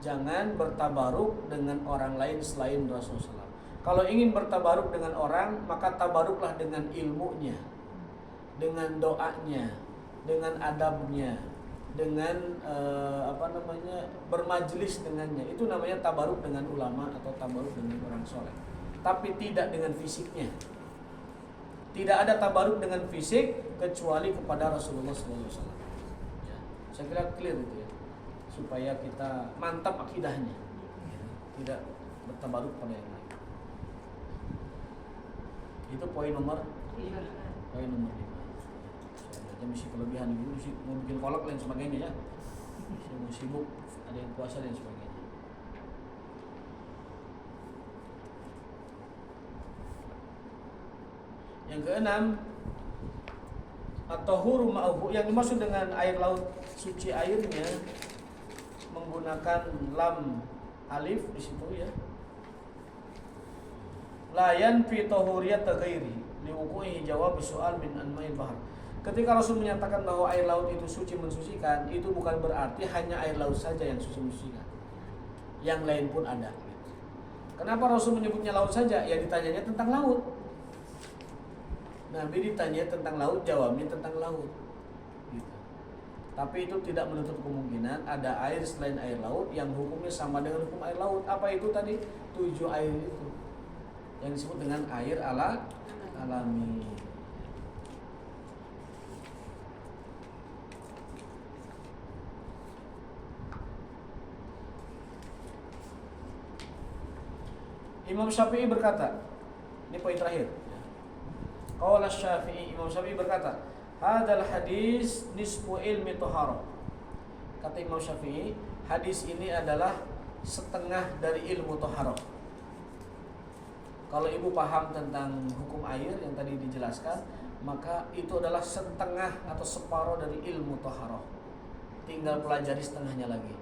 Jangan bertabaruk dengan orang lain selain Rasulullah SAW. Kalau ingin bertabaruk dengan orang, maka tabaruklah dengan ilmunya, dengan doanya, dengan adabnya, dengan bermajlis dengannya. Itu namanya tabaruk dengan ulama atau tabaruk dengan orang soleh. Tapi tidak dengan fisiknya. Tidak ada tabaruk dengan fisik kecuali kepada Rasulullah SAW. Ya, saya kira clear itu ya, supaya kita mantap akidahnya, tidak bertabaruk pada yang lain. Itu poin nomor 5. Saya mesti kelebihan dulu, mau bikin kolak dan sebagainya ya. Saya mau sibuk, ada yang puasa dan sebagainya. Yang keenam, at-tahuru ma'ahu, yang dimaksud dengan air laut suci airnya menggunakan lam alif di situ ya. Layan fi tahuriyat ghairi liwuqu'i jawab soal min anma'il bahr. Ketika Rasul menyatakan bahwa air laut itu suci mensucikan, itu bukan berarti hanya air laut saja yang suci mensucikan. Yang lain pun ada. Kenapa Rasul menyebutnya laut saja? Ya ditanyanya tentang laut. Nabi ditanya tentang laut, jawabnya tentang laut. Gitu. Tapi itu tidak menutup kemungkinan ada air selain air laut yang hukumnya sama dengan hukum air laut. Apa itu tadi? 7 air itu yang disebut dengan air alami. Imam Syafi'i berkata, ini poin terakhir. Qala Syafi'i, Imam Syafi'i berkata, hadal hadis nisfu ilmi taharah. Kata Imam Syafi'i, hadis ini adalah setengah dari ilmu taharah. Kalau ibu paham tentang hukum air yang tadi dijelaskan, maka itu adalah setengah atau separuh dari ilmu taharah. Tinggal pelajari setengahnya lagi.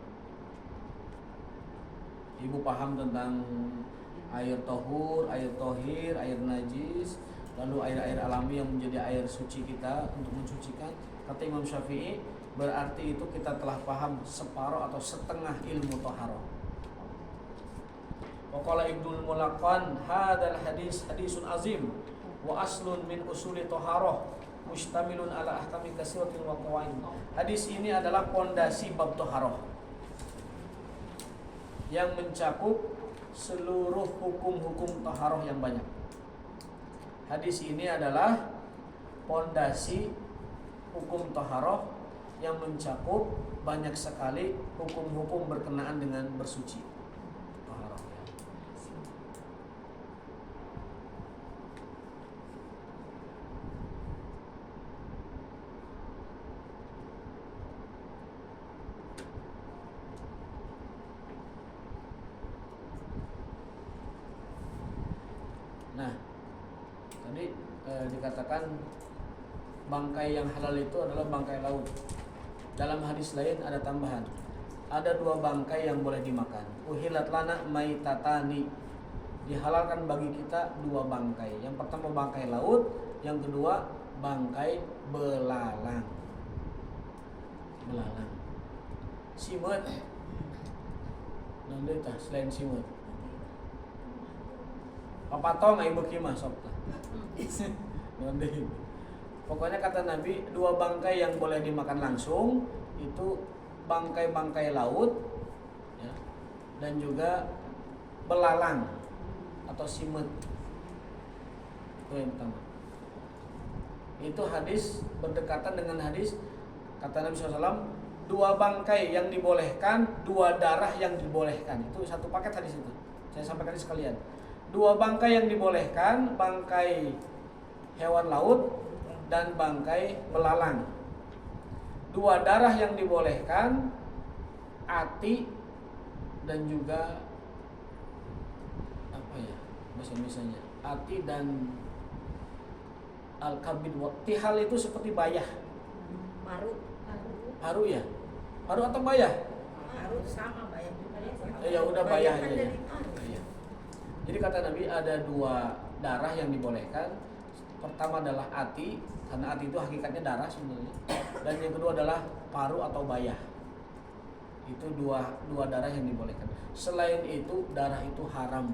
Ibu paham tentang air tahur, air tohir, air najis, lalu air-air alami yang menjadi air suci kita untuk mensucikan. Kata Imam Syafi'i, berarti itu kita telah paham separuh atau setengah ilmu taharah. Wa qala Ibnul Mulaqqan, hadzal hadis hadisun azim wa aslun min usuli taharah mustamilun ala ahkami katsiratin wa qawaid. Hadis ini adalah pondasi bab taharah yang mencakup seluruh hukum-hukum taharah yang banyak. Hadis ini adalah pondasi hukum taharah yang mencakup banyak sekali hukum-hukum berkenaan dengan bersuci. Taharah, ya. Nah, tadi dikatakan bangkai yang halal itu adalah bangkai laut. Dalam hadis lain ada tambahan, ada 2 bangkai yang boleh dimakan. Uhilat lana maitatani, dihalalkan bagi kita 2 bangkai. Yang pertama bangkai laut, yang kedua bangkai belalang. Belalang. Simut. Nanti tah selain simut. Papatong ai beuki mah sok tah. Nanti. Pokoknya kata Nabi, 2 bangkai yang boleh dimakan langsung itu bangkai-bangkai laut, ya, dan juga belalang atau simut. Itu yang pertama. Itu hadis berdekatan dengan hadis kata Nabi SAW, 2 bangkai yang dibolehkan, 2 darah yang dibolehkan. Itu satu paket hadis itu. Saya sampaikan sekalian. 2 bangkai yang dibolehkan, bangkai hewan laut dan bangkai belalang. 2 darah yang dibolehkan, ati dan juga apa ya bahasa Indonesianya, ati dan al-kabid. Tihal itu seperti bayah. Paru ya? Paru atau bayah? Paru sama bayah. Ya udah bayah aja ya. Dari paru. Iya. Jadi kata Nabi ada 2 darah yang dibolehkan. Pertama adalah ati, karena ati itu hakikatnya darah sebenarnya. Dan yang kedua adalah paru atau bayah. Itu dua darah yang dibolehkan. Selain itu darah itu haram.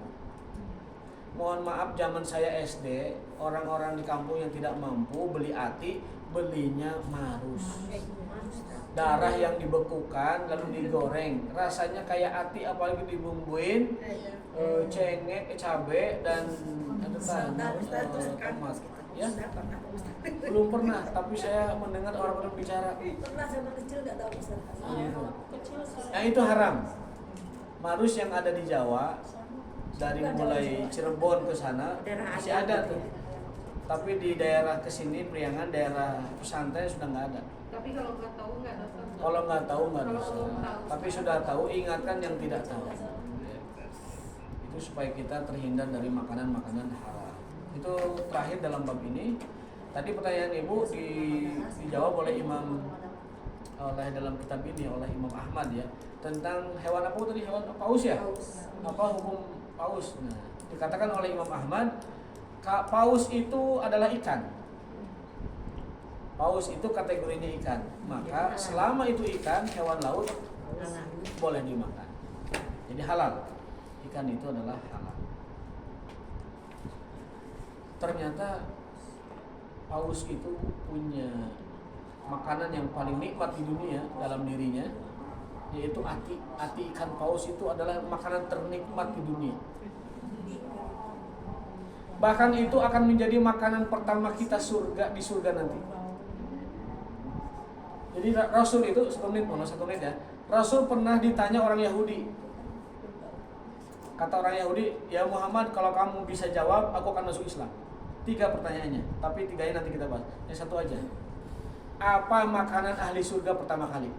Mohon maaf, zaman saya SD, orang-orang di kampung yang tidak mampu beli ati, belinya marus. Darah yang dibekukan lalu digoreng, rasanya kayak ati apalagi dibumbuin cengek, cabe dan tomat. Ya, belum pernah, tapi saya mendengar orang-orang bicara. Pernah zaman kecil nggak tahu Ustaz. Yang itu haram. Marus yang ada di Jawa dari mulai Cirebon ke sana masih ada tuh. Tapi di daerah kesini Priangan, daerah pesantren sudah nggak ada. Tapi kalau nggak tahu nggak dosa. Kalau nggak tahu nggak Kalau dosa. belum tahu. Tapi sudah tahu, ingatkan yang tidak tahu. Itu supaya kita terhindar dari makanan-makanan haram. Itu terakhir dalam bab ini. Tadi pertanyaan Ibu dijawab oleh dalam kitab ini oleh Imam Ahmad ya, tentang hewan apa tadi, hewan paus ya? Apa hukum paus? Nah, dikatakan oleh Imam Ahmad, paus itu adalah ikan. Paus itu kategorinya ikan. Maka selama itu ikan, hewan laut boleh dimakan. Jadi halal. Ikan itu adalah halal. Ternyata paus itu punya makanan yang paling nikmat di dunia dalam dirinya, yaitu ati. Ati ikan paus itu adalah makanan ternikmat di dunia. Bahkan itu akan menjadi makanan pertama kita di surga nanti. Jadi Rasul itu, 1 menit ya. Rasul pernah ditanya orang Yahudi. Kata orang Yahudi, ya Muhammad, kalau kamu bisa jawab, aku akan masuk Islam. 3 pertanyaannya, tapi 3-nya nanti kita bahas. Yang 1 aja. Apa makanan ahli surga pertama kali?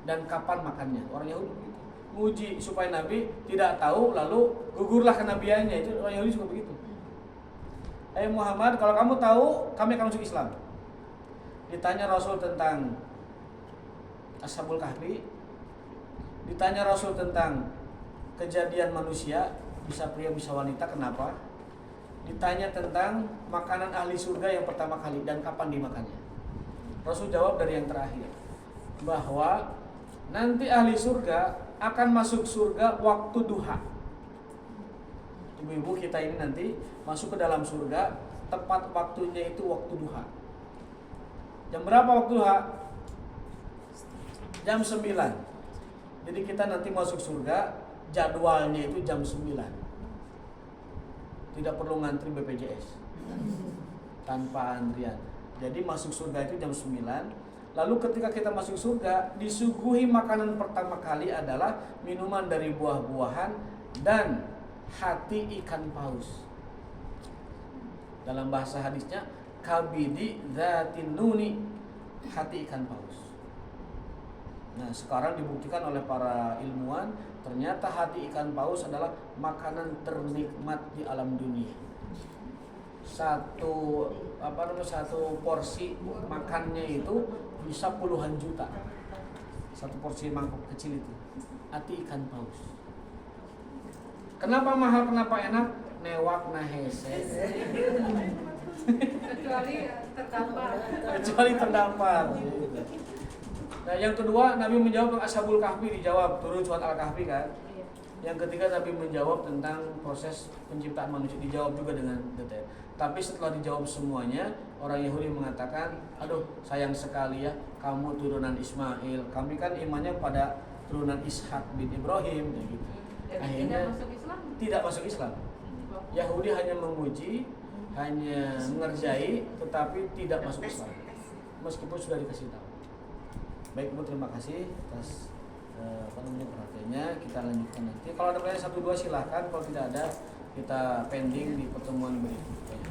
Dan kapan makannya? Orang Yahudi begitu. Muji supaya Nabi tidak tahu, lalu gugurlah kenabiannya. Itu orang Yahudi suka begitu. Muhammad, kalau kamu tahu, kami akan masuk Islam. Ditanya Rasul tentang Ashabul Kahfi, ditanya Rasul tentang kejadian manusia, bisa pria bisa wanita, kenapa? Ditanya tentang makanan ahli surga yang pertama kali dan kapan dimakannya. Rasul jawab dari yang terakhir, bahwa nanti ahli surga akan masuk surga waktu duha. Ibu-ibu kita ini nanti masuk ke dalam surga, tepat waktunya itu waktu duha. Jam berapa waktu duha? Jam 9. Jadi kita nanti masuk surga, jadwalnya itu jam 9. Tidak perlu ngantri BPJS, tanpa antrian. Jadi masuk surga itu jam 9. Lalu ketika kita masuk surga, disuguhi makanan pertama kali adalah minuman dari buah-buahan dan hati ikan paus. Dalam bahasa hadisnya, kabidi dzatin nuni, hati ikan paus. Nah, sekarang dibuktikan oleh para ilmuwan, ternyata hati ikan paus adalah makanan ternikmat di alam dunia. Satu porsi makannya itu bisa puluhan juta. Satu porsi mangkok kecil itu hati ikan paus. Kenapa mahal, kenapa enak? Newak nah hese. Kecuali terdampar. Nah, yang kedua Nabi menjawab Ashabul Kahfi, dijawab turun surat Al-Kahfi kan. Yang ketiga Nabi menjawab tentang proses penciptaan manusia, dijawab juga dengan detail. Tapi setelah dijawab semuanya, orang Yahudi mengatakan, aduh sayang sekali ya, kamu turunan Ismail, kami kan imannya pada turunan Ishak bin Ibrahim gitu. Akhirnya tidak masuk Islam. Yahudi hanya memuji, hanya mengerjai, tetapi tidak masuk Islam, meskipun sudah dikasih tahu. Baik Bu, terima kasih atas perhatiannya. Kita lanjutkan nanti. Kalau ada pertanyaan 1-2 silahkan. Kalau tidak ada, kita pending di pertemuan berikutnya.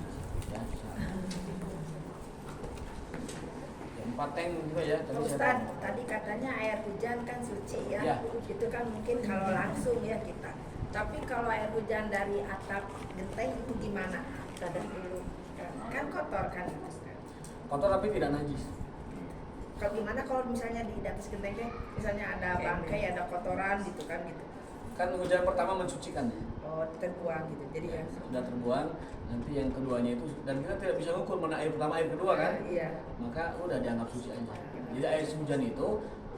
Ya, 4 tank juga ya. Ustaz, tadi katanya air hujan kan suci ya. Itu kan mungkin kalau langsung ya kita. Tapi kalau air hujan dari atap genteng itu gimana? Sadar dulu. Kan kotor kan? Kotor tapi tidak najis. Kalau gimana kalau misalnya di atas gentengnya misalnya ada bangkai, ada kotoran gitu kan gitu. Kan hujan pertama mensucikan ya. Oh, terbuang gitu. Jadi ya sudah terbuang, nanti yang keduanya itu, dan kita tidak bisa mengukur mana air pertama air kedua kan? Iya. Maka udah dianggap suci aja. Jadi air hujan itu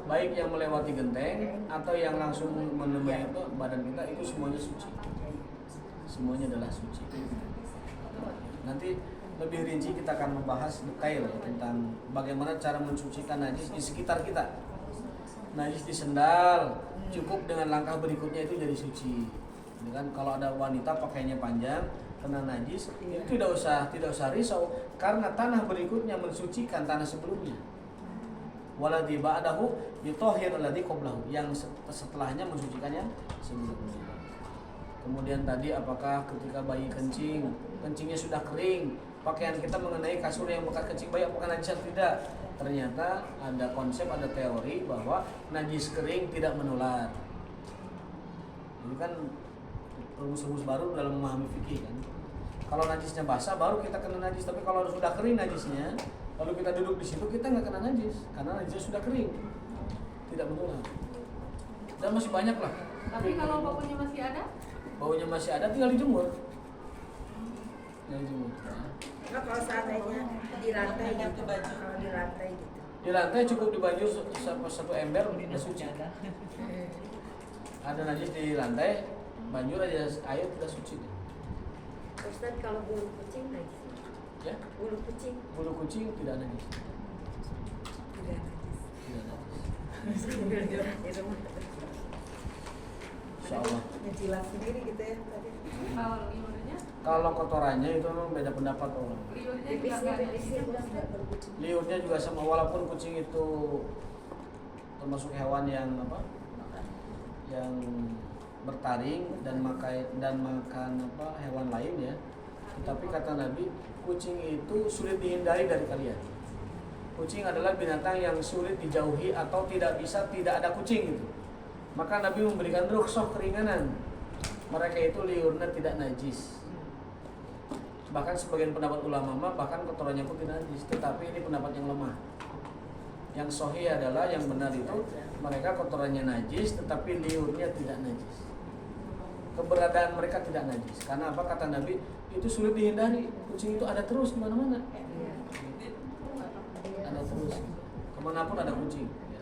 baik yang melewati genteng atau yang langsung menemui itu badan kita, itu semuanya suci. Semuanya adalah suci. Nanti lebih rinci kita akan membahas detail tentang bagaimana cara mensucikan najis di sekitar kita. Najis di sendal, cukup dengan langkah berikutnya itu jadi suci. Dengan kalau ada wanita pakainya panjang kena najis, itu tidak usah risau karena tanah berikutnya mensucikan tanah sebelumnya. Waladhi ba'dahu yutahhir alladhi qablahu, yang setelahnya mensucikan yang sebelumnya. Kemudian tadi apakah ketika bayi kencingnya sudah kering, pakaian kita mengenai kasur yang bekas kencing bayi apakah najis atau tidak? Ternyata ada konsep, ada teori bahwa najis kering tidak menular. Ini kan rumus-rumus baru dalam memahami fikih kan. Kalau najisnya basah baru kita kena najis, tapi kalau sudah kering najisnya, lalu kita duduk di situ kita nggak kena najis karena najisnya sudah kering, tidak menular. Dan masih banyak lah. Tapi kalau baunya masih ada? Baunya masih ada, tinggal dijemur. Nah, kalau seandainya di lantai gitu, kalau di lantai gitu. Di lantai cukup dibaju satu ember udah suci. Ada najis di lantai, banjur aja air udah suci. Ustaz, kalau bulu kucing najis? Ya? Bulu kucing? Bulu kucing tidak najis. Tidak najis. Tidak najis. Itu mah. Insyaallah. Ngejilat sendiri gitu ya tadi. Kalau liurnya? Kalau kotorannya itu memang beda pendapat orang. Liurnya juga nggak ada. Liurnya juga sama, walaupun kucing itu termasuk hewan yang yang bertaring dan makan hewan lain ya. Tetapi kata Nabi, kucing itu sulit dihindari dari kalian. Kucing adalah binatang yang sulit dijauhi atau tidak ada kucing gitu. Maka Nabi memberikan rukhsah keringanan. Mereka itu liurnya tidak najis. Bahkan sebagian pendapat ulama bahkan kotorannya pun tidak najis. Tetapi ini pendapat yang lemah. Yang sahih adalah yang benar itu mereka kotorannya najis tetapi liurnya tidak najis. Keberadaan mereka tidak najis. Karena apa kata Nabi? Itu sulit dihindari. Kucing itu ada terus di mana-mana. Ada terus. kemanapun ada kucing ya.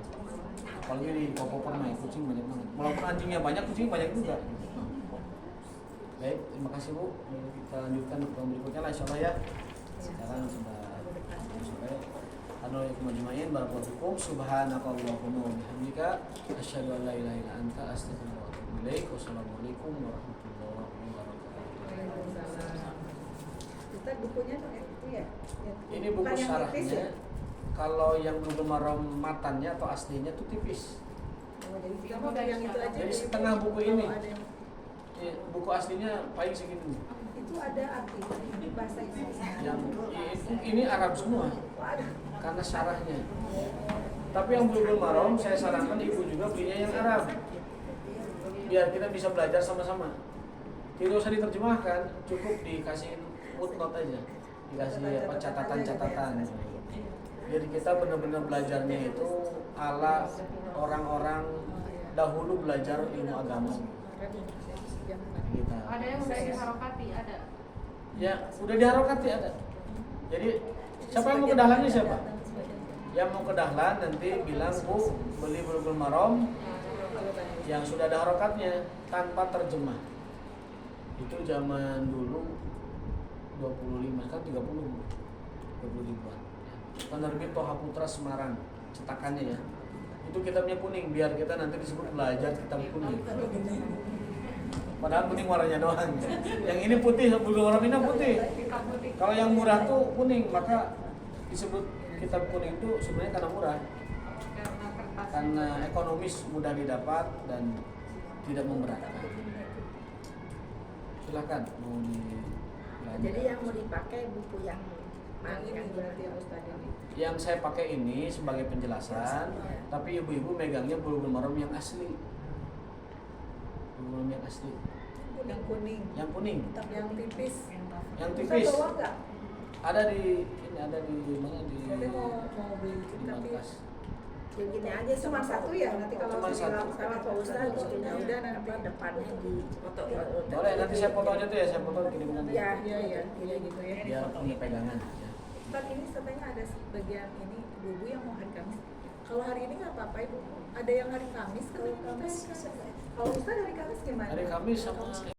Apalagi di Kopo Permai kucing banyak banget, walaupun anjingnya banyak kucing banyak juga. Baik, terima kasih Bu. Kita lanjutkan ke berikutnya lah insyaallah ya. Sekarang sudah sore. Assalamualaikum warahmatullahi wabarakatuh. Subhanakallahumma wa bihamdika asyhadu an la ilaha illa anta astaghfiruka wa atubu ilaik. Wassalamualaikum warahmatullahi wabarakatuh. Kita bukunya tuh itu ya. Ini buku Bukan yang tipis syarahnya. ya? Kalau yang Bulughul Maram matannya atau aslinya itu tipis. Oh, jadi kita mau yang itu aja. Jadi setengah buku ini. Kalau ada yang- Buku aslinya paling segini. itu ada artinya ini bahasa Indonesia. Yang ini Arab semua Oh, ada. karena syarahnya. Tapi yang Bulughul Maram saya sarankan ibu juga belinya yang Arab. Biar kita bisa belajar sama-sama. Tidak usah diterjemahkan, cukup dikasih footnote aja. Dikasih apa catatan-catatan. Jadi kita benar-benar belajarnya itu ala orang-orang dahulu belajar ilmu agama. Kita. Ada yang udah diharokati, ada. Ya, udah diharokati ada. Jadi siapa yang mau ke Dahlannya siapa? Yang mau ke Dahlan nanti bilang Bu beli Bulughul Maram yang sudah ada harokatnya tanpa terjemah. Itu zaman dulu 25 kan 20 ribuan. Penerbit Toha Putra Semarang cetakannya ya. Itu kitabnya kuning biar kita nanti disebut belajar kitab kuning. Padahal kuning warnanya doang. Yang ini putih, Bulughul Maram ini putih. Kitab putih. Kalau yang murah tuh kuning, maka disebut kitab kuning itu sebenarnya karena murah, Karena kertas. karena ekonomis, mudah didapat dan tidak memberatkan. Silakan mau di. Jadi yang mau dipakai buku yang mana ini berarti ya Ustaz ini. Yang saya pakai ini sebagai penjelasan, tapi ibu-ibu megangnya Bulughul Maram yang asli. Bulughul Maram yang asli. Yang kuning, Yang kuning, yang tipis. yang Ustaz tipis. bawa nggak? Ada di ini ada di mana di Nanti mau beli di tapi markas. yang gini aja cuma satu ya nanti kalau Cuma satu. sama Pak Ustadz Ya udah nanti depannya di foto. Boleh nanti saya foto aja tuh ya, saya foto kirim nanti. Ya. iya gitu ya. Biar punya pegangan ya. Ustaz ini katanya ada bagian ini ibu yang mau hari Kamis. Kalau hari ini nggak apa-apa ibu. Ada yang hari Kamis kalau Kamis. Kalau Ustaz hari Kamis gimana? Hari Kamis sama